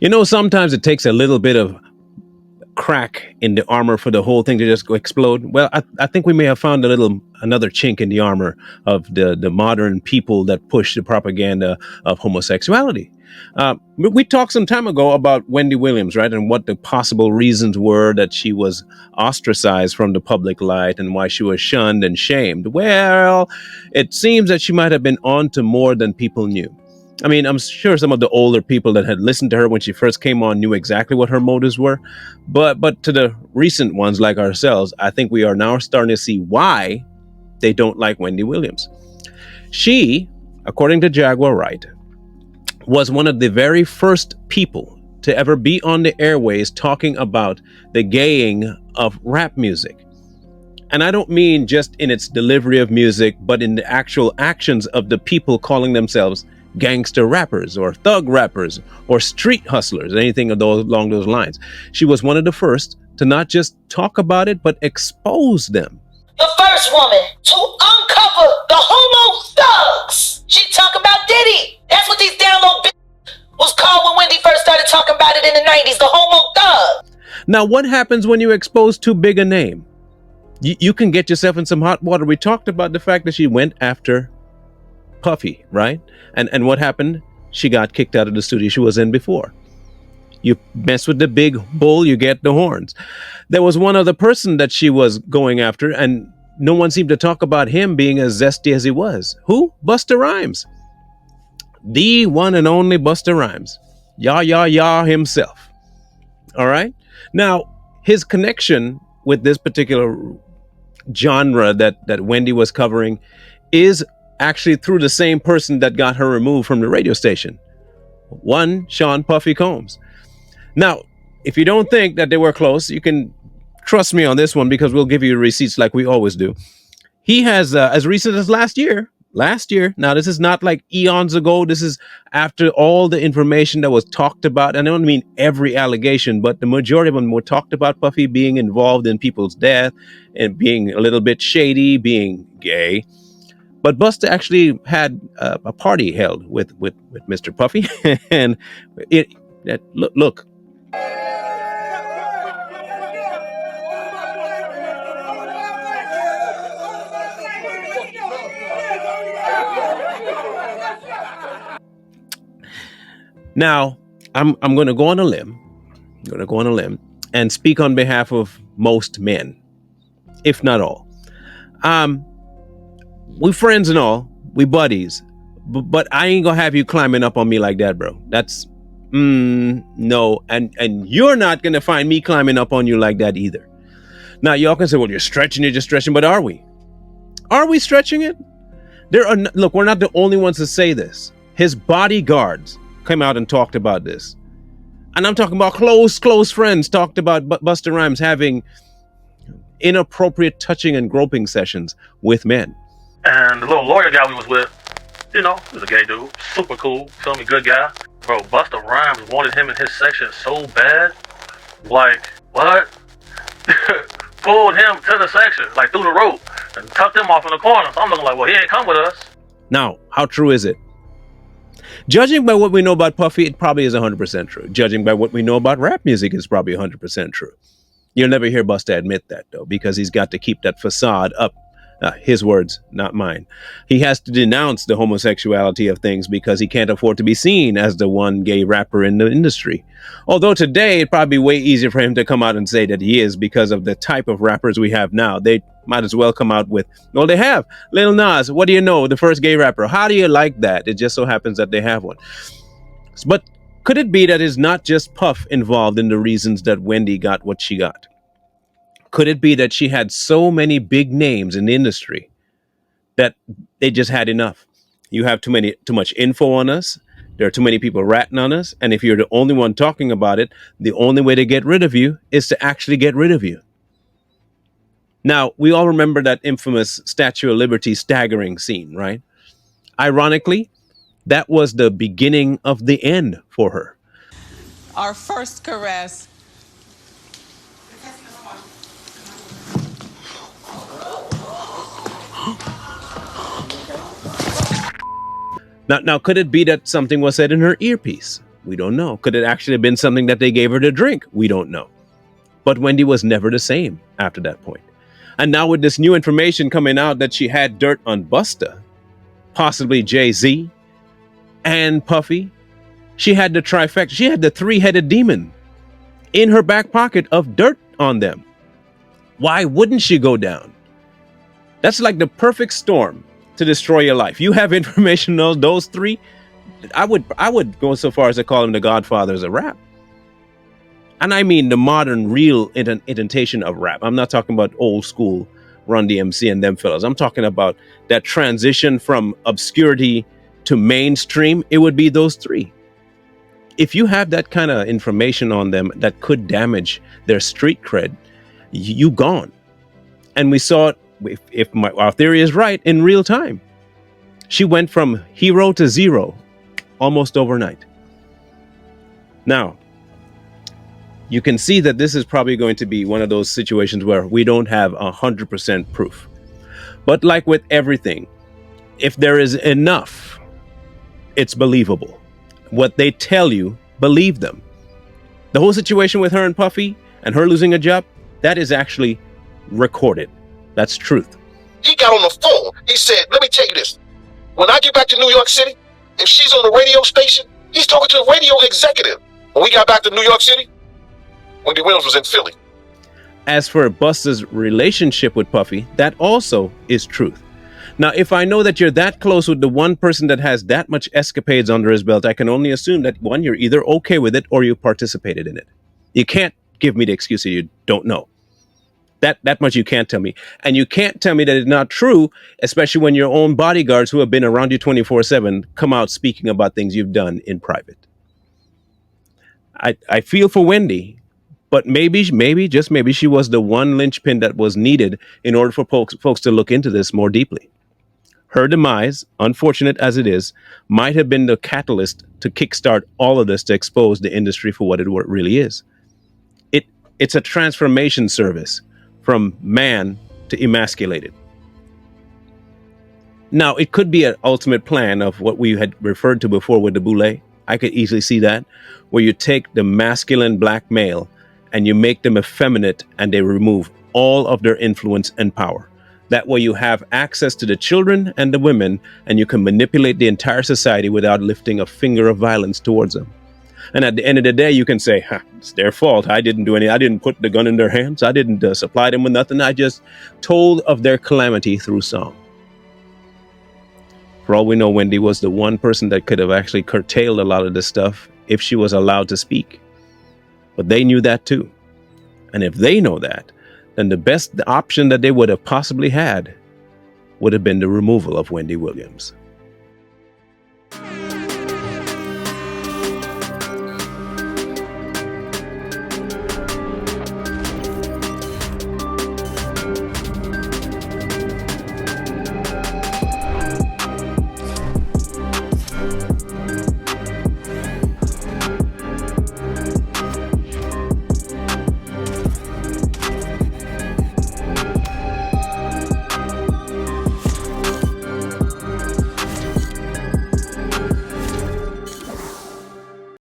You know, sometimes it takes a little bit of crack in the armor for the whole thing to just go explode. Well, I think we may have found another chink in the armor of the modern people that push the propaganda of homosexuality. We talked some time ago about Wendy Williams, right, and what the possible reasons were that she was ostracized from the public light and why she was shunned and shamed. Well, it seems that she might have been on to more than people knew. I mean, I'm sure some of the older people that had listened to her when she first came on knew exactly what her motives were, but to the recent ones like ourselves, I think we are now starting to see why they don't like Wendy Williams. She, according to Jaguar Wright, was one of the very first people to ever be on the airways talking about the gaying of rap music. And I don't mean just in its delivery of music, but in the actual actions of the people calling themselves gangster rappers or thug rappers or street hustlers, anything along those lines. She was one of the first to not just talk about it, but expose them. The first woman to uncover the homo thugs. She talk about Diddy. That's what these down low was called when Wendy first started talking about it in the 90s, the homo thug. Now, what happens when you expose too big a name? You can get yourself in some hot water. We talked about the fact that she went after Puffy, right? And what happened? She got kicked out of the studio she was in before. You mess with the big bull, you get the horns. There was one other person that she was going after, and no one seemed to talk about him being as zesty as he was. Who? Busta Rhymes. The one and only Busta Rhymes. Yah himself. All right? Now, his connection with this particular genre that Wendy was covering is actually through the same person that got her removed from the radio station. One, Sean Puffy Combs. Now, if you don't think that they were close, you can trust me on this one because we'll give you receipts like we always do. He has, as recent as last year, now this is not like eons ago, this is after all the information that was talked about, and I don't mean every allegation, but the majority of them were talked about Puffy being involved in people's death and being a little bit shady, being gay. But Busta actually had a party held with Mr. Puffy, and look. Now, I'm going to go on a limb. I'm going to go on a limb and speak on behalf of most men, if not all. We friends and all, we buddies, but I ain't gonna have you climbing up on me like that, bro. That's no, and you're not gonna find me climbing up on you like that either. Now, y'all can say, well, you're just stretching, but are we? Are we stretching it? Look, we're not the only ones to say this. His bodyguards came out and talked about this. And I'm talking about close friends talked about Busta Rhymes having inappropriate touching and groping sessions with men. And the little lawyer guy we was with, he was a gay dude, super cool, feel me, good guy. Bro, Busta Rhymes wanted him in his section so bad, like, what? Pulled him to the section, like through the rope, and tucked him off in the corner. So I'm looking like, well, he ain't come with us. Now, how true is it? Judging by what we know about Puffy, it probably is 100% true. Judging by what we know about rap music, it's probably 100% true. You'll never hear Busta admit that, though, because he's got to keep that facade up. His words, not mine. He has to denounce the homosexuality of things because he can't afford to be seen as the one gay rapper in the industry. Although today, it'd probably be way easier for him to come out and say that he is because of the type of rappers we have now. They might as well come out with, well, they have Lil Nas. What do you know? The first gay rapper. How do you like that? It just so happens that they have one. But could it be that it's not just Puff involved in the reasons that Wendy got what she got? Could it be that she had so many big names in the industry that they just had enough? You have too much info on us. There are too many people ratting on us. And if you're the only one talking about it, the only way to get rid of you is to actually get rid of you. Now, we all remember that infamous Statue of Liberty staggering scene, right? Ironically, that was the beginning of the end for her. Our first caress. Now, could it be that something was said in her earpiece? We don't know. Could it actually have been something that they gave her to drink? We don't know. But Wendy was never the same after that point. And now with this new information coming out that she had dirt on Busta, possibly Jay-Z, and Puffy, she had the trifecta. She had the three-headed demon in her back pocket of dirt on them. Why wouldn't she go down? That's like the perfect storm to destroy your life. You have information on those three. I would go so far as to call them the godfathers of rap. And I mean the modern, real indentation of rap. I'm not talking about old school Run DMC and them fellas. I'm talking about that transition from obscurity to mainstream. It would be those three. If you have that kind of information on them that could damage their street cred, you gone. And we saw it, if our theory is right, in real time. She went from hero to zero almost overnight. Now, you can see that this is probably going to be one of those situations where we don't have 100% proof. But like with everything, if there is enough, it's believable. What they tell you, believe them. The whole situation with her and Puffy and her losing a job, that is actually recorded. That's truth. He got on the phone. He said, let me tell you this. When I get back to New York City, if she's on the radio station, he's talking to a radio executive. When we got back to New York City, Wendy Williams was in Philly. As for Busta's relationship with Puffy, that also is truth. Now, if I know that you're that close with the one person that has that much escapades under his belt, I can only assume that, one, you're either okay with it or you participated in it. You can't give me the excuse that you don't know. That much you can't tell me. And you can't tell me that it's not true, especially when your own bodyguards who have been around you 24/7 come out speaking about things you've done in private. I feel for Wendy, but maybe, just maybe, she was the one linchpin that was needed in order for folks to look into this more deeply. Her demise, unfortunate as it is, might have been the catalyst to kickstart all of this, to expose the industry for what it really is. It's a transformation service from man to emasculated. Now, it could be an ultimate plan of what we had referred to before with the boule. I could easily see that, where you take the masculine black male and you make them effeminate and they remove all of their influence and power. That way you have access to the children and the women, and you can manipulate the entire society without lifting a finger of violence towards them. And at the end of the day, you can say, it's their fault. I didn't do any. I didn't put the gun in their hands. I didn't supply them with nothing. I just told of their calamity through song. For all we know, Wendy was the one person that could have actually curtailed a lot of this stuff if she was allowed to speak. But they knew that too. And if they know that, then the best option that they would have possibly had would have been the removal of Wendy Williams.